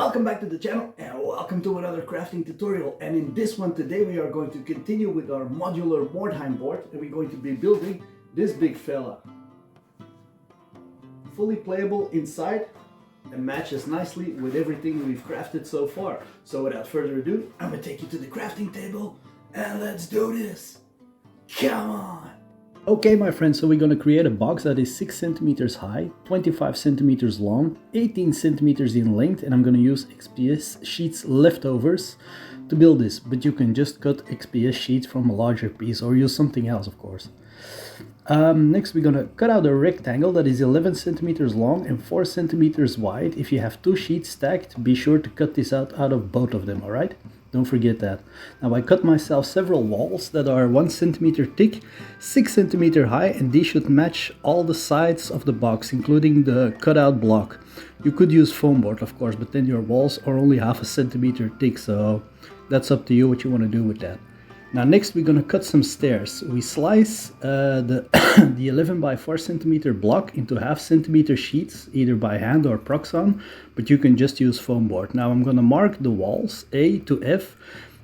Welcome back to the channel and welcome to another crafting tutorial. And in this one today we are going to continue with our modular Mordheim board and we're going to be building this big fella. Fully playable inside and matches nicely with everything we've crafted so far. So without further ado, I'm going to take you to the crafting table and let's do this. Come on! Okay my friends, so we're going to create a box that is 6 centimeters high, 25 centimeters long, 18 centimeters in length, and I'm going to use XPS sheets leftovers to build this, but you can just cut XPS sheets from a larger piece or use something else of course. Next we're going to cut out a rectangle that is 11 centimeters long and 4 centimeters wide. If you have two sheets stacked, be sure to cut this out of both of them, alright? Don't forget that. Now I cut myself several walls that are 1 centimeter thick, 6 centimeter high, and these should match all the sides of the box, including the cutout block. You could use foam board of course, but then your walls are only half a centimeter thick, so that's up to you what you want to do with that. Now next we're going to cut some stairs. We slice the 11 by 4 centimeter block into half centimeter sheets, either by hand or Proxon, but you can just use foam board. Now I'm going to mark the walls A to F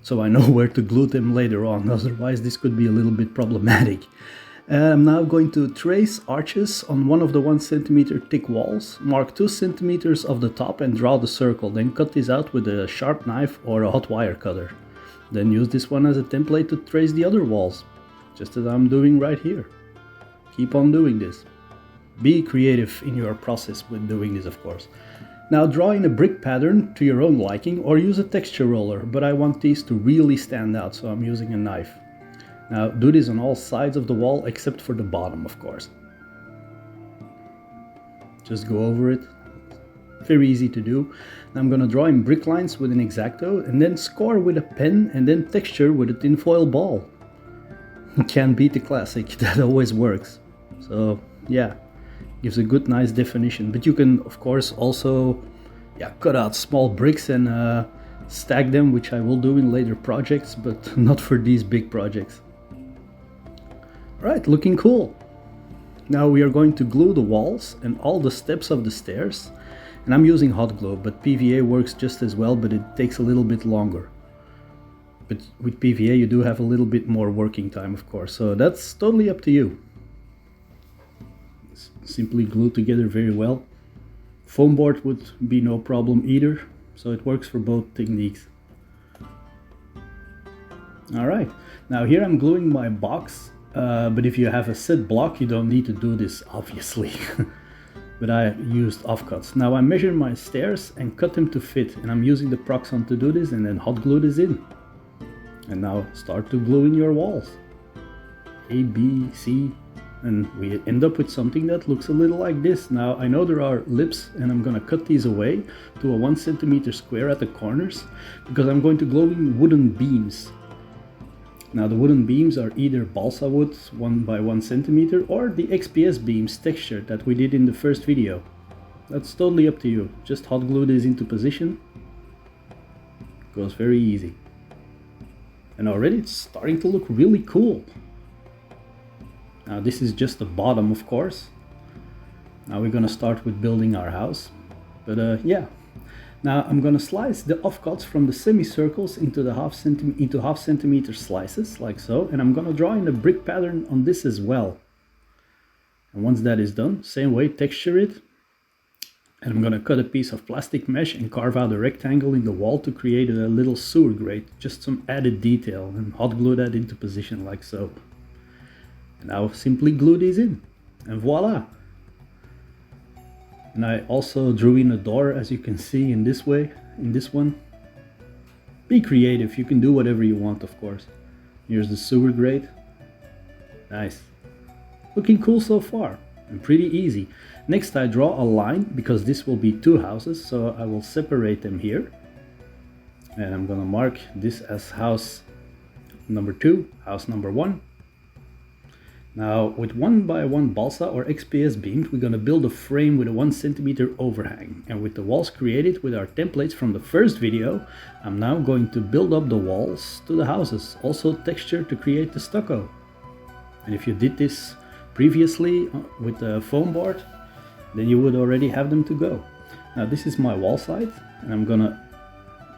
so I know where to glue them later on, otherwise this could be a little bit problematic. I'm now going to trace arches on one of the 1 centimeter thick walls, mark 2 centimeters of the top and draw the circle, then cut this out with a sharp knife or a hot wire cutter. Then use this one as a template to trace the other walls, just as I'm doing right here. Keep on doing this. Be creative in your process with doing this of course. Now draw in a brick pattern to your own liking or use a texture roller, but I want these to really stand out, so I'm using a knife. Now do this on all sides of the wall except for the bottom of course. Just go over it. Very easy to do. Now I'm going to draw in brick lines with an X-Acto and then score with a pen and then texture with a tinfoil ball. Can't beat the classic, that always works. So yeah, gives a good nice definition. But you can of course also cut out small bricks and stack them, which I will do in later projects, but not for these big projects. Alright, looking cool. Now we are going to glue the walls and all the steps of the stairs. And I'm using hot glue, but PVA works just as well, but it takes a little bit longer. But with PVA you do have a little bit more working time of course, so that's totally up to you. Simply glue together very well. Foam board would be no problem either, so it works for both techniques. Alright, now here I'm gluing my box, but if you have a set block you don't need to do this obviously. But I used offcuts. Now I measure my stairs and cut them to fit, and I'm using the Proxon to do this and then hot glue this in. And now start to glue in your walls. A, B, C, and we end up with something that looks a little like this. Now I know there are lips and I'm gonna cut these away to a 1 centimeter square at the corners because I'm going to glue in wooden beams. Now the wooden beams are either balsa wood 1 by 1 centimeter or the XPS beams textured that we did in the first video. That's totally up to you. Just hot glue this into position. Goes very easy. And already it's starting to look really cool. Now this is just the bottom of course. Now we're gonna start with building our house. But yeah. Now I'm going to slice the offcuts from the semicircles into half centimeter slices, like so, and I'm going to draw in a brick pattern on this as well. And once that is done, same way, texture it, and I'm going to cut a piece of plastic mesh and carve out a rectangle in the wall to create a little sewer grate, just some added detail, and hot glue that into position like so. And now simply glue these in, and voila! And I also drew in a door, as you can see in this way, in this one. Be creative, you can do whatever you want of course. Here's the sewer grate. Nice. Looking cool so far, and pretty easy. Next I draw a line, because this will be two houses, so I will separate them here. And I'm gonna mark this as house number 2, house number 1. Now with 1 by 1 balsa or XPS beams we're going to build a frame with a 1 centimeter overhang, and with the walls created with our templates from the first video I'm now going to build up the walls to the houses, also texture to create the stucco. And if you did this previously with the foam board then you would already have them to go. Now this is my wall side, and I'm gonna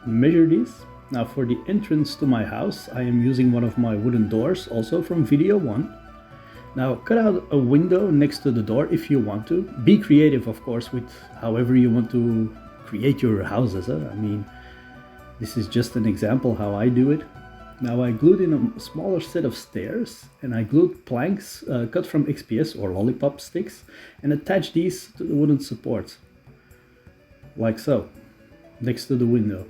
measure this. Now for the entrance to my house, I am using one of my wooden doors, also from video 1. Now cut out a window next to the door if you want to. Be creative, of course, with however you want to create your houses. I mean, this is just an example how I do it. Now I glued in a smaller set of stairs, and I glued planks cut from XPS or lollipop sticks and attached these to the wooden supports, like so, next to the window.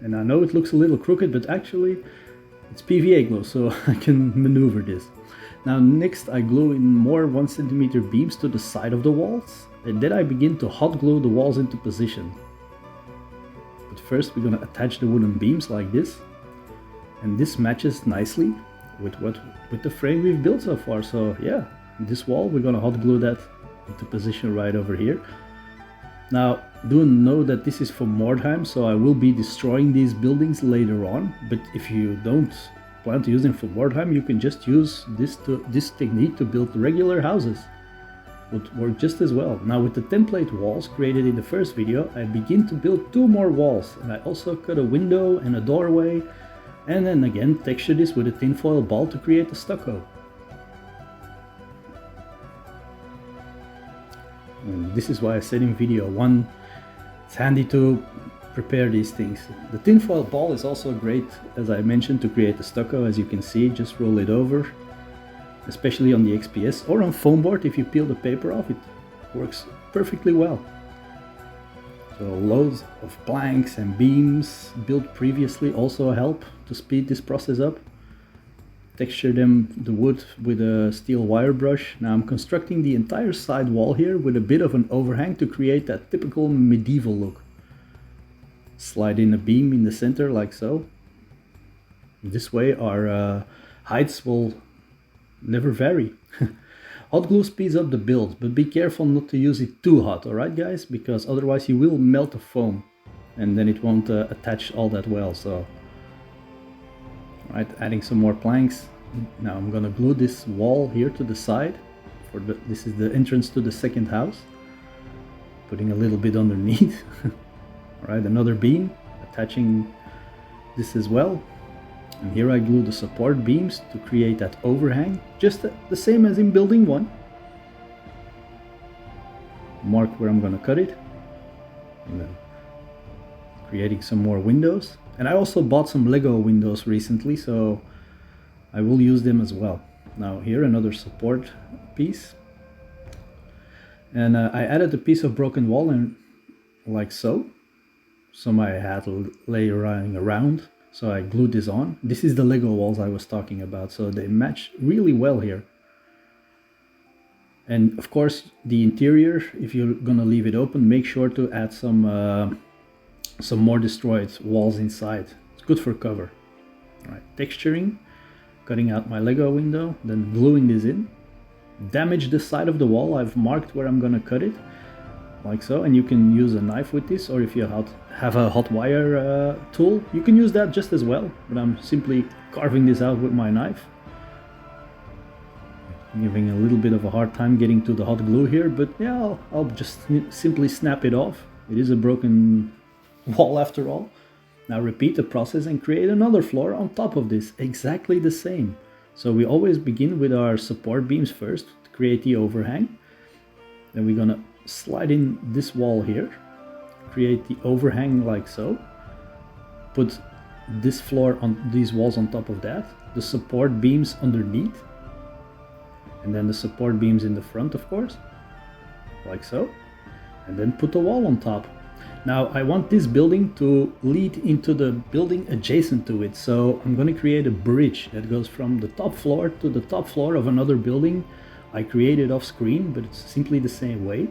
And I know it looks a little crooked, but actually it's PVA glue, so I can maneuver this. Now next I glue in more 1 centimeter beams to the side of the walls, and then I begin to hot glue the walls into position. But first we're gonna attach the wooden beams like this. And this matches nicely with the frame we've built so far. So yeah, this wall we're gonna hot glue that into position right over here. Now do know that this is for Mordheim, so I will be destroying these buildings later on. But if you don't plan to use them for Mordheim, you can just use this technique to build regular houses. Would work just as well. Now with the template walls created in the first video, I begin to build 2 more walls, and I also cut a window and a doorway. And then again texture this with a tinfoil ball to create the stucco. And this is why I said in video 1, it's handy to prepare these things. The tinfoil ball is also great, as I mentioned, to create the stucco. As you can see, just roll it over, especially on the XPS or on foam board. If you peel the paper off, it works perfectly well. So loads of planks and beams built previously also help to speed this process up. Texture the wood with a steel wire brush. Now I'm constructing the entire side wall here with a bit of an overhang to create that typical medieval look. Slide in a beam in the center like so. This way our heights will never vary. Hot glue speeds up the build, but be careful not to use it too hot, alright guys? Because otherwise you will melt the foam and then it won't attach all that well. So, alright, adding some more planks. Now I'm gonna glue this wall here to the side. This is the entrance to the second house. Putting a little bit underneath. Alright, another beam, attaching this as well. And here I glue the support beams to create that overhang, just the same as in building 1. Mark where I'm gonna cut it. And then creating some more windows. And I also bought some Lego windows recently, so I will use them as well. Now here another support piece. And I added a piece of broken wall and like so. Some I had layering around. So I glued this on. This is the Lego walls I was talking about, so they match really well here. And of course the interior, if you're gonna leave it open, make sure to add some more destroyed walls inside. It's good for cover. All right, texturing, cutting out my Lego window, then gluing this in. Damage the side of the wall. I've marked where I'm gonna cut it, like so, and you can use a knife with this, or if you have a hot wire tool, you can use that just as well, but I'm simply carving this out with my knife. Giving a little bit of a hard time getting to the hot glue here, but yeah, I'll just simply snap it off. It is a broken wall after all. Now repeat the process and create another floor on top of this, exactly the same. So we always begin with our support beams first to create the overhang. Then we're gonna slide in this wall here, create the overhang like so, put this floor on these walls on top of that, the support beams underneath, and then the support beams in the front, of course, like so, and then put the wall on top. Now I want this building to lead into the building adjacent to it, so I'm going to create a bridge that goes from the top floor to the top floor of another building. I created off screen, but it's simply the same way.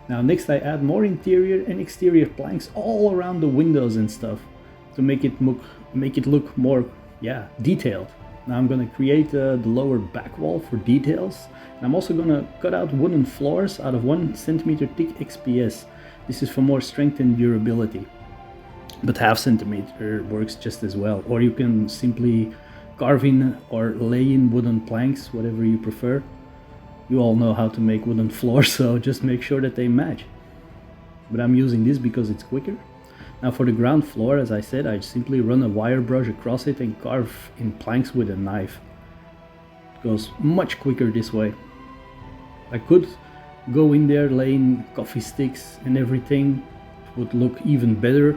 Now next I add more interior and exterior planks all around the windows and stuff to make it look more detailed. Now I'm going to create the lower back wall for details. And I'm also going to cut out wooden floors out of 1 centimeter thick XPS. This is for more strength and durability. But ½ centimeter works just as well. Or you can simply carve in or lay in wooden planks, whatever you prefer. You all know how to make wooden floors, so just make sure that they match. but I'm using this because it's quicker. Now for the ground floor, as I said, I simply run a wire brush across it and carve in planks with a knife. It goes much quicker this way. I could go in there laying coffee sticks and everything, it would look even better,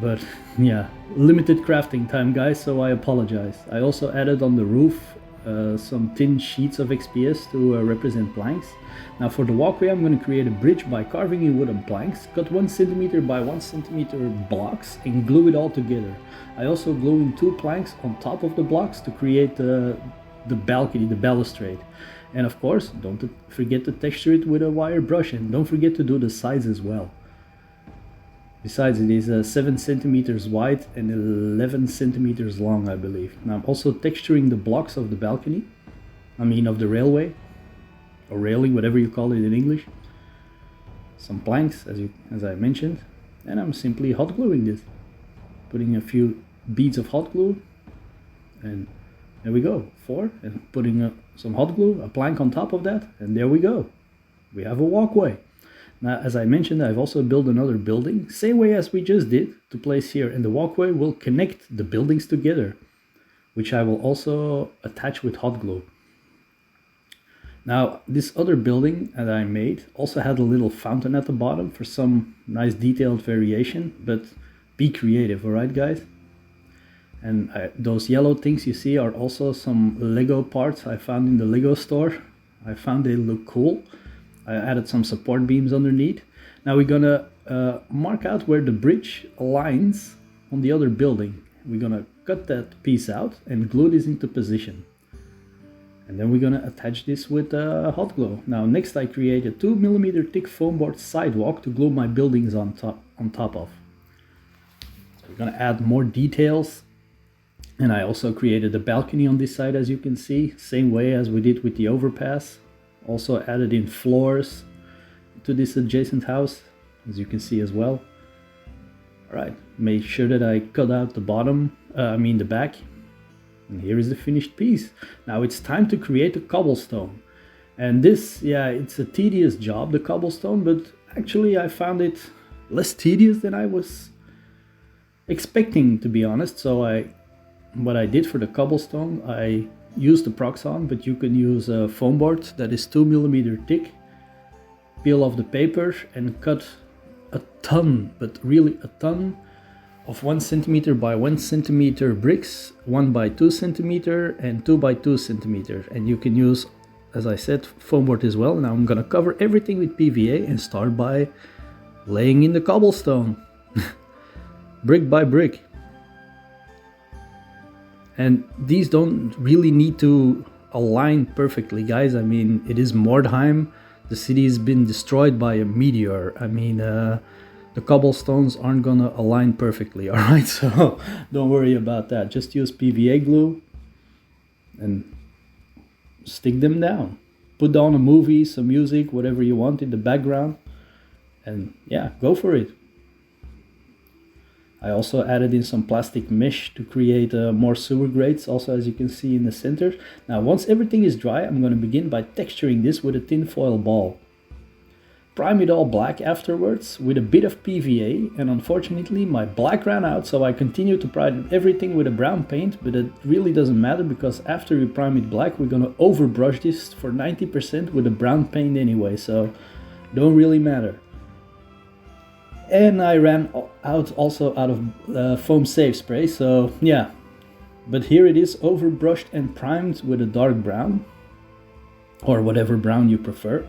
but yeah, limited crafting time guys, so I apologize. I also added on the roof some thin sheets of XPS to represent planks. Now for the walkway, I'm going to create a bridge by carving in wooden planks, cut 1 cm by 1 cm blocks and glue it all together. I also glue in 2 planks on top of the blocks to create the balcony, the balustrade. And of course, don't forget to texture it with a wire brush, and don't forget to do the sides as well. Besides, it is 7 centimeters wide and 11 centimeters long, I believe. Now I'm also texturing the blocks of the balcony, of the railway, or railing, whatever you call it in English. Some planks, as I mentioned, and I'm simply hot gluing this. Putting a few beads of hot glue, and there we go, 4, and putting some hot glue, a plank on top of that, and there we go. We have a walkway. Now, as I mentioned, I've also built another building, same way as we just did, to place here, and the walkway will connect the buildings together, which I will also attach with hot glue. Now, this other building that I made also had a little fountain at the bottom for some nice detailed variation, but be creative, alright guys? And those yellow things you see are also some Lego parts I found in the Lego store. I found they look cool. I added some support beams underneath. Now we're gonna mark out where the bridge aligns on the other building. We're gonna cut that piece out and glue this into position. And then we're gonna attach this with hot glue. Now next I create a 2 mm thick foam board sidewalk to glue my buildings on top of. So we're gonna add more details. And I also created a balcony on this side, as you can see, same way as we did with the overpass. Also added in floors to this adjacent house, as you can see as well. Alright, make sure that I cut out the bottom, the back. And here is the finished piece. Now it's time to create a cobblestone. And this, yeah, it's a tedious job, the cobblestone, but actually I found it less tedious than I was expecting, to be honest. So what I did for the cobblestone, I used the Proxon, but you can use a foam board that is 2 mm thick. Peel off the paper and cut a ton, but really a ton, of 1 cm by 1 cm bricks, 1 by 2 cm and 2 by 2 cm. And you can use, as I said, foam board as well. Now I'm gonna cover everything with PVA and start by laying in the cobblestone, brick by brick. And these don't really need to align perfectly, guys. It is Mordheim. The city has been destroyed by a meteor. The cobblestones aren't gonna align perfectly, alright? So don't worry about that. Just use PVA glue and stick them down. Put on a movie, some music, whatever you want in the background. And yeah, go for it. I also added in some plastic mesh to create more sewer grates, also as you can see in the center. Now once everything is dry, I'm going to begin by texturing this with a tinfoil ball. Prime it all black afterwards with a bit of PVA, and unfortunately my black ran out, so I continued to prime everything with a brown paint, but it really doesn't matter because after we prime it black, we're going to overbrush this for 90% with a brown paint anyway, so don't really matter. And I ran out of foam safe spray, so yeah. But here it is, overbrushed and primed with a dark brown, or whatever brown you prefer.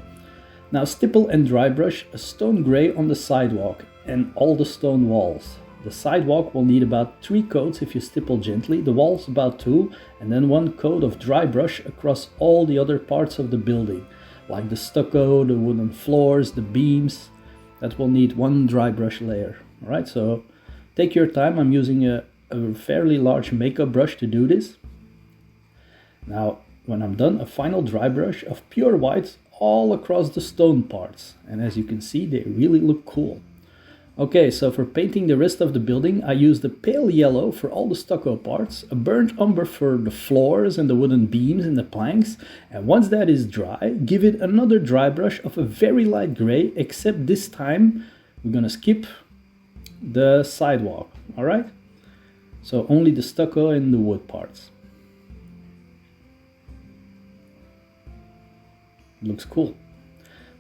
Now stipple and dry brush a stone grey on the sidewalk and all the stone walls. The sidewalk will need about 3 coats if you stipple gently, the walls about 2, and then 1 coat of dry brush across all the other parts of the building, like the stucco, the wooden floors, the beams. That will need 1 dry brush layer. Alright, so take your time. I'm using a fairly large makeup brush to do this. Now, when I'm done, a final dry brush of pure white all across the stone parts. And as you can see, they really look cool. Okay, so for painting the rest of the building, I used a pale yellow for all the stucco parts, a burnt umber for the floors and the wooden beams and the planks, and once that is dry, give it another dry brush of a very light gray, except this time We're gonna skip the sidewalk, all right? So only the stucco and the wood parts. Looks cool.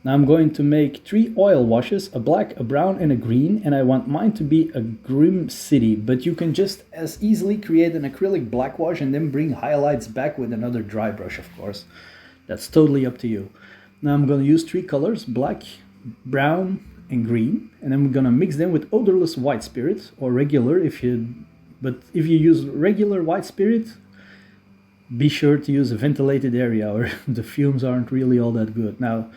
Now I'm going to make 3 oil washes, a black, a brown and a green, and I want mine to be a grim city, but you can just as easily create an acrylic black wash and then bring highlights back with another dry brush, of course. That's totally up to you. Now I'm going to use 3 colors, black, brown and green, and I'm going to mix them with odorless white spirit, or regular but if you use regular white spirit, be sure to use a ventilated area or the fumes aren't really all that good. Now,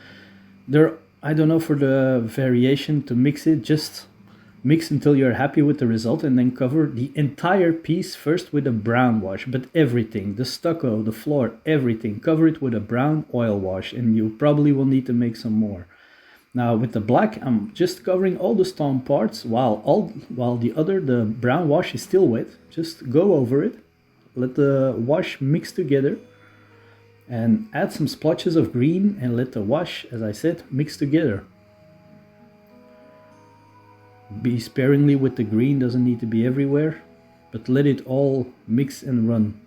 I don't know, for the variation to mix it, just mix until you're happy with the result and then cover the entire piece first with a brown wash, but everything, the stucco, the floor, everything, cover it with a brown oil wash, and you probably will need to make some more. Now with the black, I'm just covering all the stone parts while the brown wash is still wet. Just go over it, let the wash mix together, and add some splotches of green and let the wash, as I said, mix together. Be sparingly with the green, doesn't need to be everywhere, but let it all mix and run.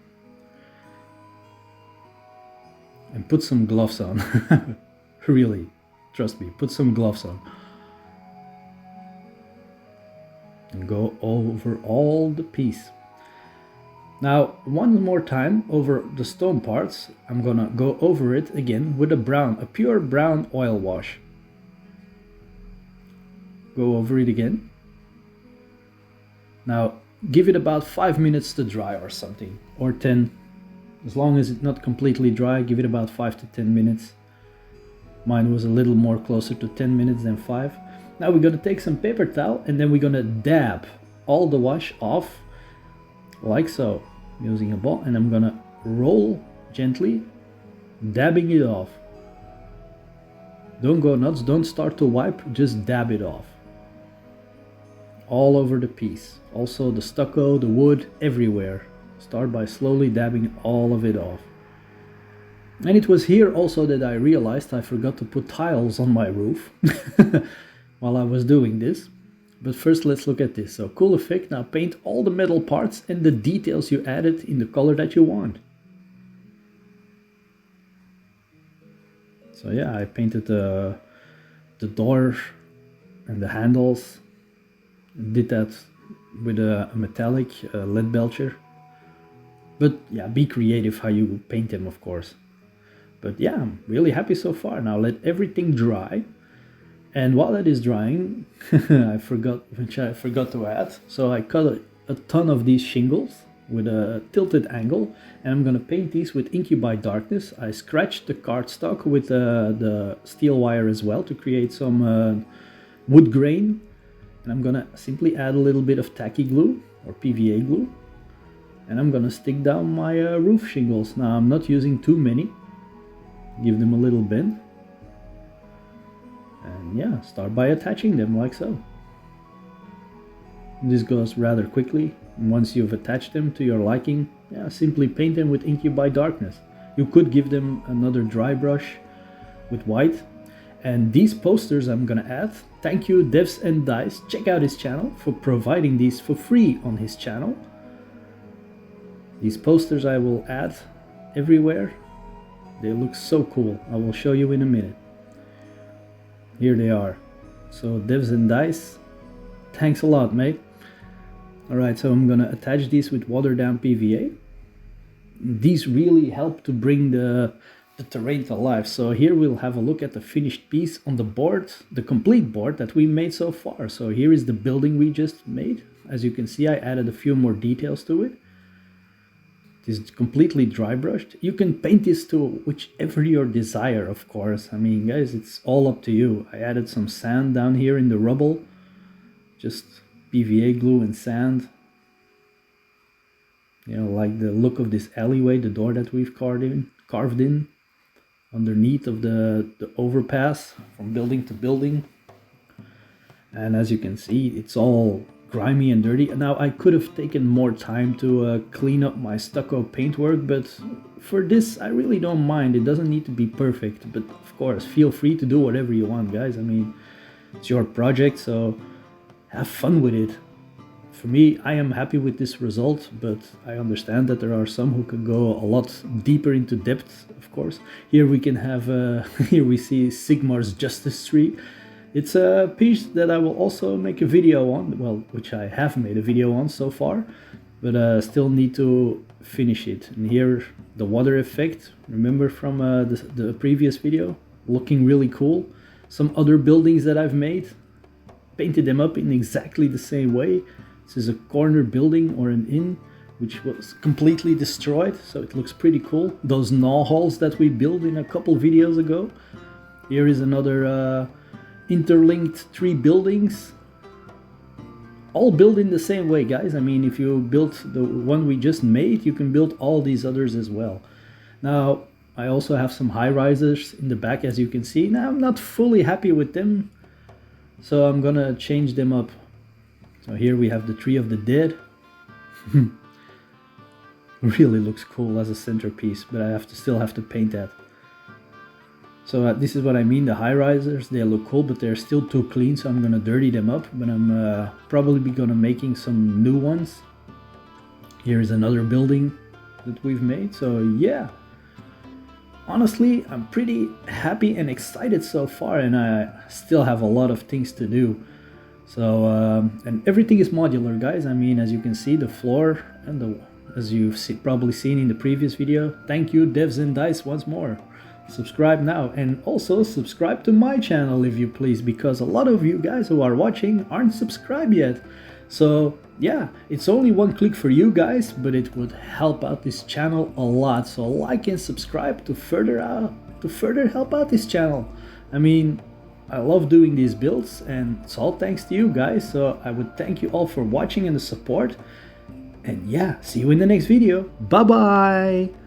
And put some gloves on. Really, trust me, put some gloves on. And go over all the piece. Now, one more time over the stone parts, I'm gonna go over it again with a pure brown oil wash. Go over it again. Now, give it about 5 minutes to dry or something, or 10. As long as it's not completely dry, give it about 5 to 10 minutes. Mine was a little more closer to 10 minutes than 5. Now we're gonna take some paper towel and then we're gonna dab all the wash off, like so, using a ball, and I'm gonna roll gently, dabbing it off. Don't go nuts, don't start to wipe, just dab it off. All over the piece. Also the stucco, the wood, everywhere. Start by slowly dabbing all of it off. And it was here also that I realized I forgot to put tiles on my roof while I was doing this. But first let's look at this. So cool effect. Now paint all the metal parts and the details you added in the color that you want. So yeah, I painted the door and the handles. Did that with a metallic lead belcher. But yeah, be creative how you paint them, of course. But yeah, I'm really happy so far. Now let everything dry. And while that is drying, I forgot to add. So I cut a ton of these shingles with a tilted angle, and I'm gonna paint these with Inky by Darkness. I scratched the cardstock with the steel wire as well to create some wood grain. And I'm gonna simply add a little bit of tacky glue or PVA glue. And I'm gonna stick down my roof shingles. Now I'm not using too many. Give them a little bend. And yeah, start by attaching them like so. This goes rather quickly. And once you've attached them to your liking, yeah, simply paint them with Inky by Darkness. You could give them another dry brush with white. And these posters I'm gonna add. Thank you, Devs and Dice. Check out his channel for providing these for free on his channel. These posters I will add everywhere. They look so cool. I will show you in a minute. Here they are. So Devs and Dice, thanks a lot, mate. Alright, so I'm gonna attach these with watered down PVA. These really help to bring the terrain to life. So here we'll have a look at the finished piece on the board, the complete board that we made so far. So here is the building we just made. As you can see, I added a few more details to it. It is completely dry brushed. You can paint this to whichever your desire, of course. I mean, guys, it's all up to you. I added some sand down here in the rubble. Just PVA glue and sand. You know, like the look of this alleyway, the door that we've carved in. Underneath of the overpass from building to building. And as you can see, it's all grimy and dirty. Now I could have taken more time to clean up my stucco paintwork, but for this I really don't mind. It doesn't need to be perfect, but of course feel free to do whatever you want, guys. I mean, It's your project, so have fun with it. For me, I am happy with this result, but I understand that there are some who could go a lot deeper into depth, of course. Here we can have, here we see Sigmar's Justice Tree. It's a piece that I will also make a video on, well, which I have made a video on so far, but still need to finish it. And here, the water effect, remember from the previous video? Looking really cool. Some other buildings that I've made, painted them up in exactly the same way. This is a corner building or an inn which was completely destroyed, so it looks pretty cool. Those gnaw halls that we built in a couple videos ago. Here is another interlinked 3 buildings, all built in the same way, guys. I mean, if you built the one we just made, you can build all these others as well. Now, I also have some high-risers in the back, as you can see. Now, I'm not fully happy with them, so I'm gonna change them up. So here we have the Tree of the Dead. Really looks cool as a centerpiece, but I still have to paint that. So this is what I mean, the high-risers, they look cool, but they're still too clean, so I'm gonna dirty them up, but I'm probably gonna making some new ones. Here is another building that we've made, so yeah. Honestly, I'm pretty happy and excited so far, and I still have a lot of things to do. So, and everything is modular, guys. I mean, as you can see, the floor and as you've probably seen in the previous video. Thank you, Devs and Dice, once more. Subscribe now, and also subscribe to my channel if you please, because a lot of you guys who are watching aren't subscribed yet. So yeah, it's only one click for you guys, but it would help out this channel a lot. So like and subscribe to further help out this channel. I mean, I love doing these builds, and it's all thanks to you guys, so I would thank you all for watching and the support. And yeah, see you in the next video. Bye bye!